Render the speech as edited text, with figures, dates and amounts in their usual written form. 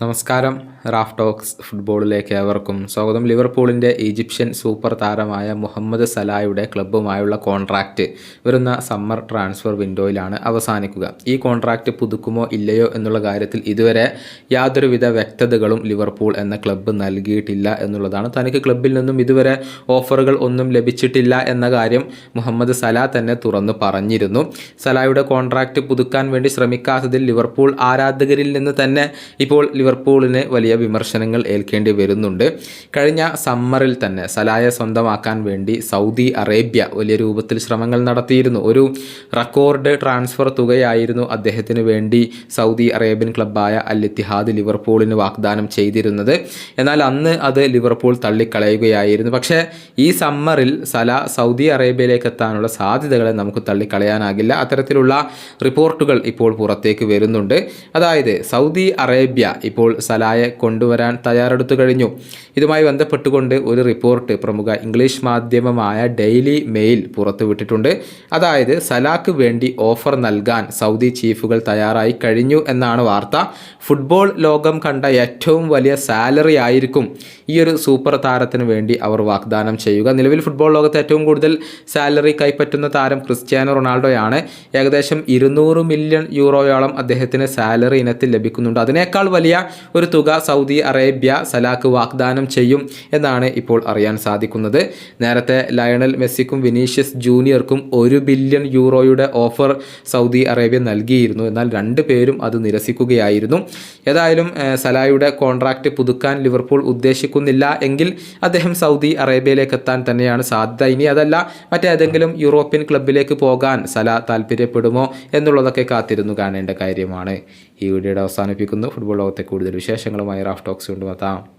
നമസ്കാരം. Raf talks ഫുട്ബോളിലേക്ക് ഏവർക്കും സ്വാഗതം. ലിവർപൂളിൻ്റെ ഈജിപ്ഷ്യൻ സൂപ്പർ താരമായ മുഹമ്മദ് സലായുടെ ക്ലബ്ബുമായുള്ള കോൺട്രാക്റ്റ് വരുന്ന സമ്മർ ട്രാൻസ്ഫർ വിൻഡോയിലാണ് അവസാനിക്കുക. ഈ കോൺട്രാക്റ്റ് പുതുക്കുമോ ഇല്ലയോ എന്നുള്ള കാര്യത്തിൽ ഇതുവരെ യാതൊരുവിധ വ്യക്തതകളും ലിവർപൂൾ എന്ന ക്ലബ്ബ് നൽകിയിട്ടില്ല എന്നുള്ളതാണ്. തനിക്ക് ക്ലബ്ബിൽ നിന്നും ഇതുവരെ ഓഫറുകൾ ഒന്നും ലഭിച്ചിട്ടില്ല എന്ന കാര്യം മുഹമ്മദ് സലാ തന്നെ തുറന്നു പറഞ്ഞിരുന്നു. സലായുടെ കോൺട്രാക്റ്റ് പുതുക്കാൻ വേണ്ടി ശ്രമിക്കാത്തതിൽ ലിവർപൂൾ ആരാധകരിൽ നിന്ന് തന്നെ ഇപ്പോൾ ലിവർപൂളിന് വലിയ വിമർശനങ്ങൾ ഏൽക്കേണ്ടി വരുന്നുണ്ട്. കഴിഞ്ഞ സമ്മറിൽ തന്നെ സലായെ സ്വന്തമാക്കാൻ വേണ്ടി സൗദി അറേബ്യ വലിയ രൂപത്തിൽ ശ്രമങ്ങൾ നടത്തിയിരുന്നു. ഒരു റെക്കോർഡ് ട്രാൻസ്ഫർ തുകയായിരുന്നു അദ്ദേഹത്തിന് വേണ്ടി സൗദി അറേബ്യൻ ക്ലബ്ബായ അൽ ഇത്തിഹാദ് ലിവർപൂളിന് വാഗ്ദാനം ചെയ്തിരുന്നത്. എന്നാൽ അന്ന് അത് ലിവർപൂൾ തള്ളിക്കളയുകയായിരുന്നു. പക്ഷേ ഈ സമ്മറിൽ സല സൗദി അറേബ്യയിലേക്ക് എത്താനുള്ള സാധ്യതകളെ നമുക്ക് തള്ളിക്കളയാനാകില്ല. അത്തരത്തിലുള്ള റിപ്പോർട്ടുകൾ ഇപ്പോൾ പുറത്തേക്ക് വരുന്നുണ്ട്. അതായത് സൗദി അറേബ്യ ഇപ്പോൾ സലായെ കൊണ്ടുവരാൻ തയ്യാറെടുത്തു കഴിഞ്ഞു. ഇതുമായി ബന്ധപ്പെട്ടുകൊണ്ട് ഒരു റിപ്പോർട്ട് പ്രമുഖ ഇംഗ്ലീഷ് മാധ്യമമായ ഡെയിലി മെയിൽ പുറത്തുവിട്ടിട്ടുണ്ട്. അതായത് സലാക്ക് വേണ്ടി ഓഫർ നൽകാൻ സൗദി ചീഫുകൾ തയ്യാറായി കഴിഞ്ഞു എന്നാണ് വാർത്ത. ഫുട്ബോൾ ലോകം കണ്ട ഏറ്റവും വലിയ സാലറി ആയിരിക്കും ഈ ഒരു സൂപ്പർ താരത്തിന് വേണ്ടി അവർ വാഗ്ദാനം ചെയ്യുക. നിലവിൽ ഫുട്ബോൾ ലോകത്ത് ഏറ്റവും കൂടുതൽ സാലറി കൈപ്പറ്റുന്ന താരം ക്രിസ്ത്യാനോ റൊണാൾഡോയാണ്. ഏകദേശം 200 മില്യൺ യൂറോയോളം അദ്ദേഹത്തിന് സാലറി ഇനത്തിൽ ലഭിക്കുന്നുണ്ട്. അതിനേക്കാൾ വലിയ ഒരു തുക സൗദി അറേബ്യ സലാക്ക് വാഗ്ദാനം ചെയ്യും എന്നാണ് ഇപ്പോൾ അറിയാൻ സാധിക്കുന്നത്. നേരത്തെ ലയണൽ മെസ്സിക്കും വിനീഷ്യസ് ജൂനിയർക്കും 1 ബില്യൺ യൂറോയുടെ ഓഫർ സൗദി അറേബ്യ നൽകിയിരുന്നു. എന്നാൽ രണ്ടുപേരും അത് നിരസിക്കുകയായിരുന്നു. ഏതായാലും സലായുടെ കോൺട്രാക്റ്റ് പുതുക്കാൻ ലിവർപൂൾ ഉദ്ദേശിക്കുന്നില്ല എങ്കിൽ അദ്ദേഹം സൗദി അറേബ്യയിലേക്ക് എത്താൻ തന്നെയാണ് സാധ്യത. ഇനി അതല്ല മറ്റേതെങ്കിലും യൂറോപ്യൻ ക്ലബിലേക്ക് പോകാൻ സല താല്പര്യപ്പെടുമോ എന്നുള്ളതൊക്കെ കാത്തിരുന്നു കാണേണ്ട കാര്യമാണ്. ഈ വീഡിയോയുടെ അവസാനിപ്പിക്കുന്നു. ഫുട്ബോൾ ലോകത്തെ കൂടുതൽ വിശേഷങ്ങളുമായി റാഫ് ടോക്സ് കൊണ്ടുവെത്താം.